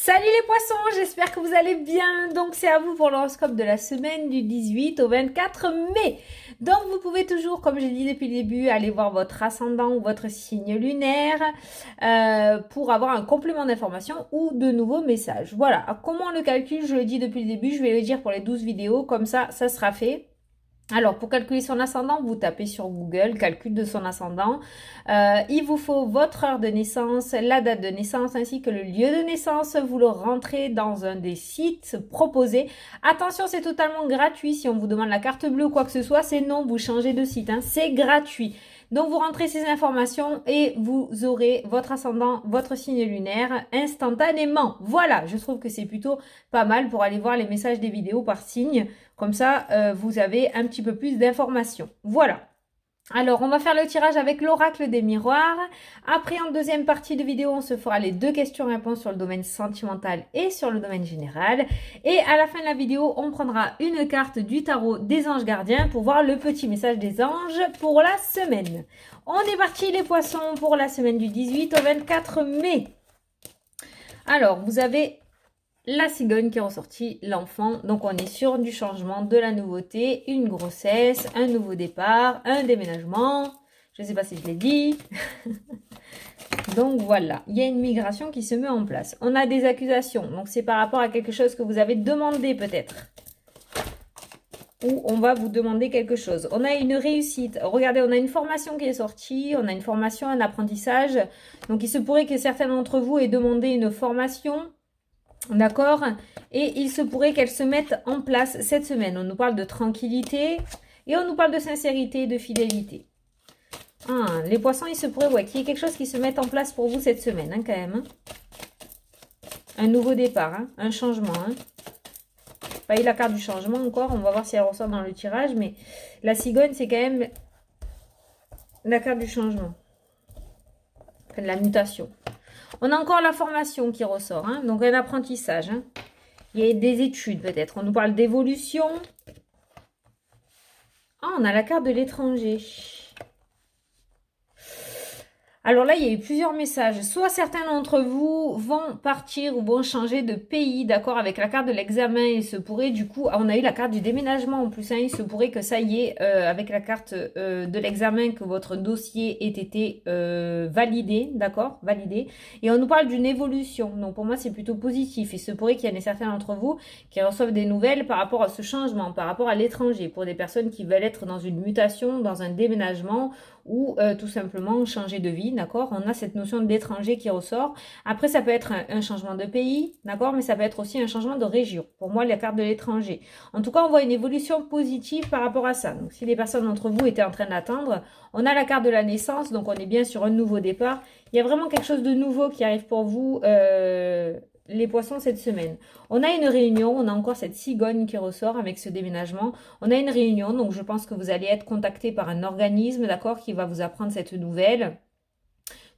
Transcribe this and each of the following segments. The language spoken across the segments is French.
Salut les poissons, j'espère que vous allez bien. Donc c'est à vous pour l'horoscope de la semaine du 18 au 24 mai. Donc vous pouvez toujours, comme j'ai dit depuis le début, aller voir votre ascendant ou votre signe lunaire pour avoir un complément d'information ou de nouveaux messages. Voilà, comment on le calcule, je le dis depuis le début, je vais le dire pour les 12 vidéos, comme ça sera fait. Alors, pour calculer son ascendant, vous tapez sur Google, calcul de son ascendant. Il vous faut votre heure de naissance, la date de naissance ainsi que le lieu de naissance. Vous le rentrez dans un des sites proposés. Attention, c'est totalement gratuit. Si on vous demande la carte bleue ou quoi que ce soit, c'est non, vous changez de site. C'est gratuit. Donc, vous rentrez ces informations et vous aurez votre ascendant, votre signe lunaire instantanément. Voilà, je trouve que c'est plutôt pas mal pour aller voir les messages des vidéos par signe. Comme ça, vous avez un petit peu plus d'informations. Voilà. Alors, on va faire le tirage avec l'oracle des miroirs. Après, en deuxième partie de vidéo, on se fera les deux questions-réponses sur le domaine sentimental et sur le domaine général. Et à la fin de la vidéo, on prendra une carte du tarot des anges gardiens pour voir le petit message des anges pour la semaine. On est parti les poissons pour la semaine du 18 au 24 mai. Alors, vous avez la cigogne qui est ressortie, l'enfant. Donc, on est sur du changement, de la nouveauté, une grossesse, un nouveau départ, un déménagement. Je ne sais pas si je l'ai dit. Donc, voilà. Il y a une migration qui se met en place. On a des accusations. Donc, c'est par rapport à quelque chose que vous avez demandé peut-être. Ou on va vous demander quelque chose. On a une réussite. Regardez, on a une formation qui est sortie. On a une formation, un apprentissage. Donc, il se pourrait que certains d'entre vous aient demandé une formation. D'accord? Et il se pourrait qu'elle se mette en place cette semaine. On nous parle de tranquillité et on nous parle de sincérité, de fidélité. Les poissons, il se pourrait qu'il y ait quelque chose qui se mette en place pour vous cette semaine, quand même. Un nouveau départ, un changement. Pas eu la carte du changement encore. On va voir si elle ressort dans le tirage. Mais la cigogne, c'est quand même la carte du changement. Enfin, de la mutation. On a encore la formation qui ressort, donc un apprentissage. Il y a des études peut-être. On nous parle d'évolution. On a la carte de l'étranger. Alors là, il y a eu plusieurs messages. Soit certains d'entre vous vont partir ou vont changer de pays, d'accord, avec la carte de l'examen. Il se pourrait, du coup, on a eu la carte du déménagement en plus. Il se pourrait que ça y est, avec la carte de l'examen, que votre dossier ait été validé, d'accord, validé. Et on nous parle d'une évolution. Donc pour moi, c'est plutôt positif. Il se pourrait qu'il y en ait certains d'entre vous qui reçoivent des nouvelles par rapport à ce changement, par rapport à l'étranger, pour des personnes qui veulent être dans une mutation, dans un déménagement, ou tout simplement changer de vie, d'accord? On a cette notion d'étranger qui ressort. Après, ça peut être un changement de pays, d'accord? Mais ça peut être aussi un changement de région. Pour moi, la carte de l'étranger. En tout cas, on voit une évolution positive par rapport à ça. Donc, si les personnes d'entre vous étaient en train d'attendre, on a la carte de la naissance, donc on est bien sur un nouveau départ. Il y a vraiment quelque chose de nouveau qui arrive pour vous, les poissons, cette semaine. On a une réunion, on a encore cette cigogne qui ressort avec ce déménagement. On a une réunion, donc je pense que vous allez être contacté par un organisme, d'accord, qui va vous apprendre cette nouvelle.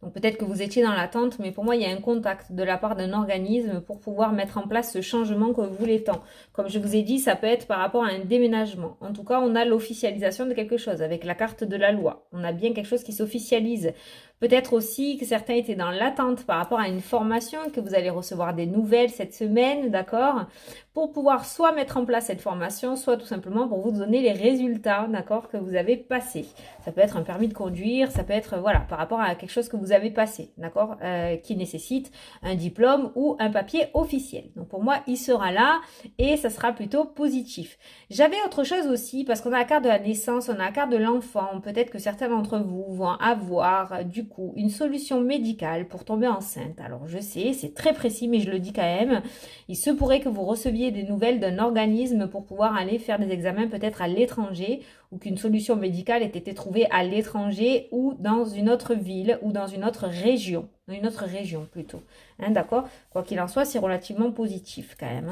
Donc peut-être que vous étiez dans l'attente, mais pour moi, il y a un contact de la part d'un organisme pour pouvoir mettre en place ce changement que vous voulez tant. Comme je vous ai dit, ça peut être par rapport à un déménagement. En tout cas, on a l'officialisation de quelque chose avec la carte de la loi. On a bien quelque chose qui s'officialise. Peut-être aussi que certains étaient dans l'attente par rapport à une formation, que vous allez recevoir des nouvelles cette semaine, d'accord, pour pouvoir soit mettre en place cette formation, soit tout simplement pour vous donner les résultats, d'accord, que vous avez passés. Ça peut être un permis de conduire, ça peut être, voilà, par rapport à quelque chose que vous avez passé, d'accord, qui nécessite un diplôme ou un papier officiel. Donc pour moi, il sera là et ça sera plutôt positif. J'avais autre chose aussi, parce qu'on a la carte de la naissance, on a la carte de l'enfant. Peut-être que certains d'entre vous vont avoir, du coup, une solution médicale pour tomber enceinte. Alors je sais, c'est très précis, mais je le dis quand même. Il se pourrait que vous receviez des nouvelles d'un organisme pour pouvoir aller faire des examens peut-être à l'étranger, ou qu'une solution médicale ait été trouvée à l'étranger ou dans une autre ville ou dans une autre région. Dans une autre région plutôt. D'accord? Quoi qu'il en soit, c'est relativement positif quand même.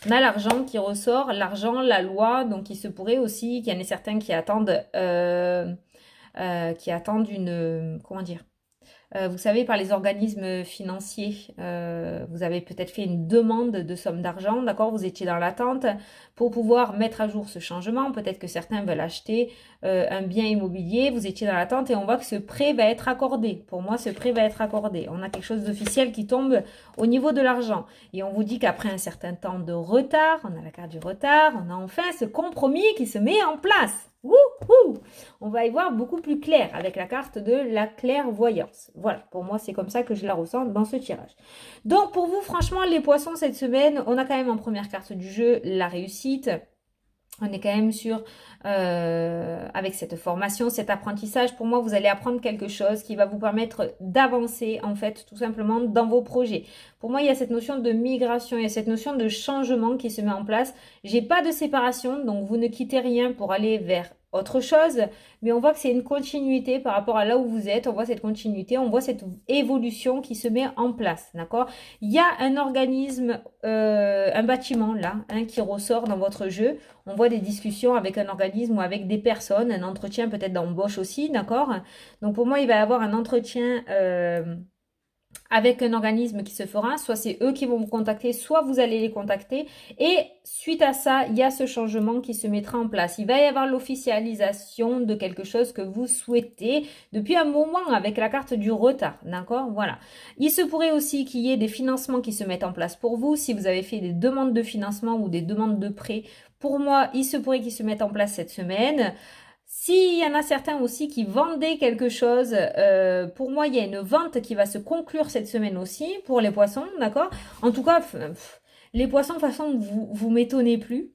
On a l'argent qui ressort, l'argent, la loi, donc il se pourrait aussi qu'il y en ait certains qui attendent une, comment dire, vous savez, par les organismes financiers, vous avez peut-être fait une demande de somme d'argent, d'accord? Vous étiez dans l'attente pour pouvoir mettre à jour ce changement. Peut-être que certains veulent acheter un bien immobilier, vous étiez dans l'attente et on voit que ce prêt va être accordé. Pour moi, ce prêt va être accordé. On a quelque chose d'officiel qui tombe au niveau de l'argent. Et on vous dit qu'après un certain temps de retard, on a la carte du retard, on a enfin ce compromis qui se met en place. Wouhou! On va y voir beaucoup plus clair avec la carte de la clairvoyance. Voilà, pour moi, c'est comme ça que je la ressens dans ce tirage. Donc, pour vous, franchement, les poissons, cette semaine, on a quand même en première carte du jeu la réussite. On est quand même sur, avec cette formation, cet apprentissage, pour moi, vous allez apprendre quelque chose qui va vous permettre d'avancer, en fait, tout simplement dans vos projets. Pour moi, il y a cette notion de migration, il y a cette notion de changement qui se met en place. J'ai pas de séparation, donc vous ne quittez rien pour aller vers autre chose, mais on voit que c'est une continuité par rapport à là où vous êtes, on voit cette continuité, on voit cette évolution qui se met en place, d'accord? Il y a un organisme, un bâtiment là, hein, qui ressort dans votre jeu, on voit des discussions avec un organisme ou avec des personnes, un entretien peut-être d'embauche aussi, d'accord? Donc pour moi, il va y avoir un entretien avec un organisme qui se fera, soit c'est eux qui vont vous contacter, soit vous allez les contacter. Et suite à ça, il y a ce changement qui se mettra en place. Il va y avoir l'officialisation de quelque chose que vous souhaitez depuis un moment avec la carte du retard, d'accord? Voilà. Il se pourrait aussi qu'il y ait des financements qui se mettent en place pour vous. Si vous avez fait des demandes de financement ou des demandes de prêt, pour moi, il se pourrait qu'ils se mettent en place cette semaine. S'il y en a certains aussi qui vendaient quelque chose, pour moi, il y a une vente qui va se conclure cette semaine aussi pour les poissons, d'accord? En tout cas, les poissons, de toute façon, vous m'étonnez plus.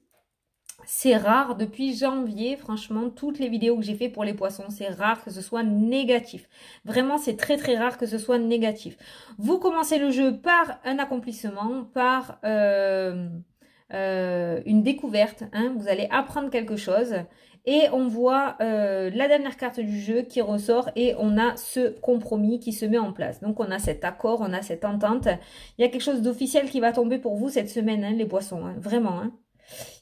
C'est rare, depuis janvier, franchement, toutes les vidéos que j'ai fait pour les poissons, c'est rare que ce soit négatif. Vraiment, c'est très très rare que ce soit négatif. Vous commencez le jeu par un accomplissement, par une découverte, hein, vous allez apprendre quelque chose. Et on voit la dernière carte du jeu qui ressort et on a ce compromis qui se met en place. Donc on a cet accord, on a cette entente. Il y a quelque chose d'officiel qui va tomber pour vous cette semaine, hein, les poissons, hein, vraiment. Hein.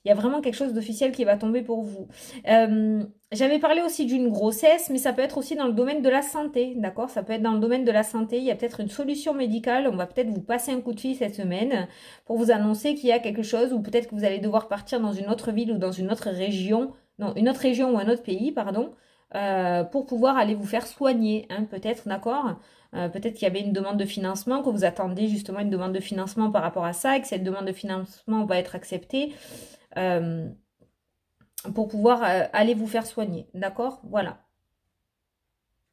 Il y a vraiment quelque chose d'officiel qui va tomber pour vous. J'avais parlé aussi d'une grossesse, mais ça peut être aussi dans le domaine de la santé, d'accord? Ça peut être dans le domaine de la santé. Il y a peut-être une solution médicale. On va peut-être vous passer un coup de fil cette semaine pour vous annoncer qu'il y a quelque chose ou peut-être que vous allez devoir partir dans une autre ville ou dans une autre région, non, une autre région ou un autre pays, pardon, pour pouvoir aller vous faire soigner, hein, peut-être, d'accord? Peut-être qu'il y avait une demande de financement, que vous attendez justement une demande de financement par rapport à ça et que cette demande de financement va être acceptée pour pouvoir aller vous faire soigner. D'accord? Voilà.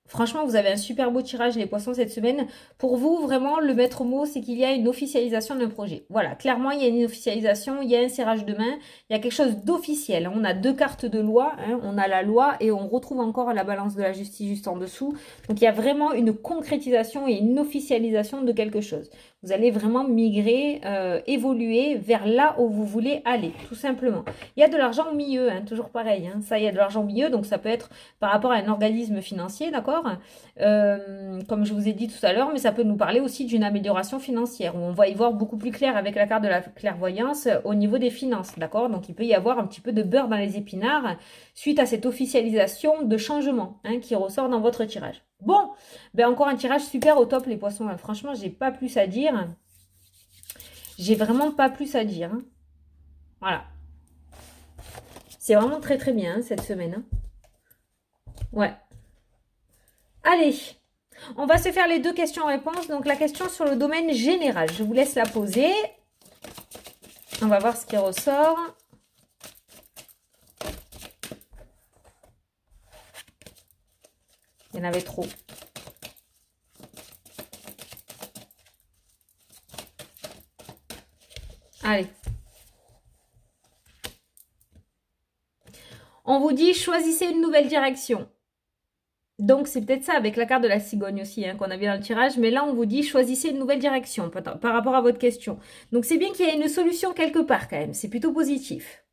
Franchement, vous avez un super beau tirage, les poissons, cette semaine. Pour vous, vraiment, le maître mot, c'est qu'il y a une officialisation d'un projet. Voilà, clairement, il y a une officialisation, il y a un serrage de main, il y a quelque chose d'officiel. On a deux cartes de loi, hein, on a la loi et on retrouve encore la balance de la justice juste en dessous. Donc, il y a vraiment une concrétisation et une officialisation de quelque chose. Vous allez vraiment migrer, évoluer vers là où vous voulez aller, tout simplement. Il y a de l'argent au milieu, hein, toujours pareil. Hein, ça, il y a de l'argent au milieu, donc ça peut être par rapport à un organisme financier, d'accord? Comme je vous ai dit tout à l'heure, mais ça peut nous parler aussi d'une amélioration financière, où on va y voir beaucoup plus clair avec la carte de la clairvoyance au niveau des finances, d'accord? Donc il peut y avoir un petit peu de beurre dans les épinards suite à cette officialisation de changement, hein, qui ressort dans votre tirage. Bon, ben encore un tirage super au top les poissons, hein. Franchement, j'ai pas plus à dire. J'ai vraiment pas plus à dire. Hein. Voilà. C'est vraiment très très bien, hein, cette semaine. Hein. Ouais. Allez, on va se faire les deux questions-réponses. Donc, la question sur le domaine général. Je vous laisse la poser. On va voir ce qui ressort. Il y en avait trop. Allez. On vous dit, choisissez une nouvelle direction. Donc, c'est peut-être ça avec la carte de la cigogne aussi, hein, qu'on a vu dans le tirage. Mais là, on vous dit, choisissez une nouvelle direction par rapport à votre question. Donc, c'est bien qu'il y ait une solution quelque part quand même. C'est plutôt positif.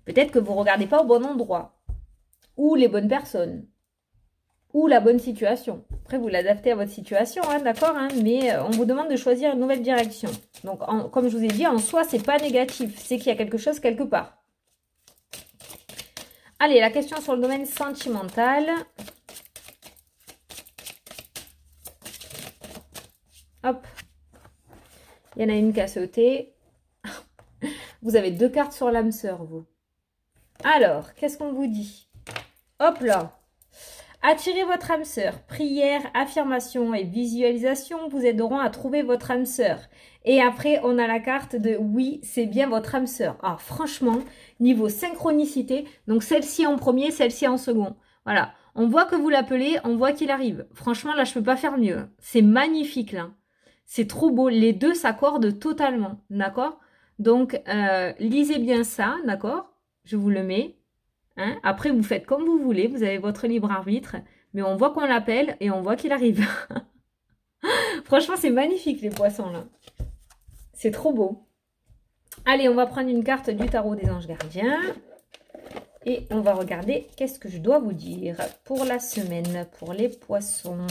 Peut-être que vous ne regardez pas au bon endroit. Ou les bonnes personnes. Ou la bonne situation. Après, vous l'adaptez à votre situation, hein, d'accord, hein, mais on vous demande de choisir une nouvelle direction. Donc, comme je vous ai dit, en soi, c'est pas négatif. C'est qu'il y a quelque chose quelque part. Allez, la question sur le domaine sentimental. Hop. Il y en a une qui a sauté. Vous avez 2 cartes sur l'âme sœur, vous. Alors, qu'est-ce qu'on vous dit? Hop là. Attirez votre âme sœur. Prière, affirmation et visualisation vous aideront à trouver votre âme sœur. Et après, on a la carte de oui, c'est bien votre âme sœur. Alors franchement, niveau synchronicité, donc celle-ci en premier, celle-ci en second. Voilà. On voit que vous l'appelez, on voit qu'il arrive. Franchement, là, je peux pas faire mieux. C'est magnifique, là. C'est trop beau. Les deux s'accordent totalement. D'accord? Donc, lisez bien ça. D'accord? Je vous le mets. Hein? Après, vous faites comme vous voulez. Vous avez votre libre arbitre. Mais on voit qu'on l'appelle et on voit qu'il arrive. Franchement, c'est magnifique, les poissons, là. C'est trop beau. Allez, on va prendre une carte du tarot des anges gardiens. Et on va regarder qu'est-ce que je dois vous dire pour la semaine, pour les poissons.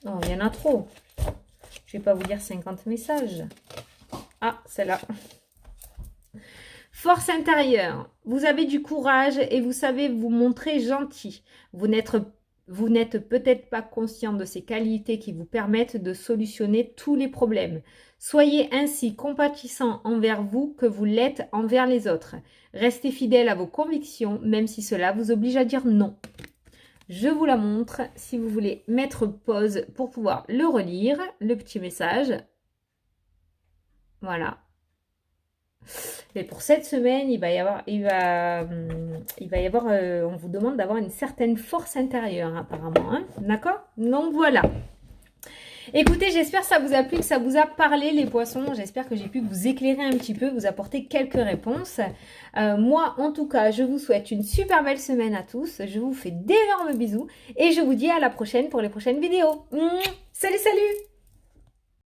Oh, il y en a trop. Je ne vais pas vous dire 50 messages. Ah, celle-là. Force intérieure. Vous avez du courage et vous savez vous montrer gentil. Vous n'êtes peut-être pas conscient de ces qualités qui vous permettent de solutionner tous les problèmes. Soyez ainsi compatissant envers vous que vous l'êtes envers les autres. Restez fidèle à vos convictions, même si cela vous oblige à dire non. Je vous la montre si vous voulez mettre pause pour pouvoir le relire, le petit message. Voilà. Mais pour cette semaine, il va y avoir, on vous demande d'avoir une certaine force intérieure apparemment, hein, d'accord? Donc voilà. Écoutez, j'espère que ça vous a plu, que ça vous a parlé les poissons. J'espère que j'ai pu vous éclairer un petit peu, vous apporter quelques réponses. Moi, en tout cas, je vous souhaite une super belle semaine à tous. Je vous fais d'énormes bisous et je vous dis à la prochaine pour les prochaines vidéos. Salut, salut!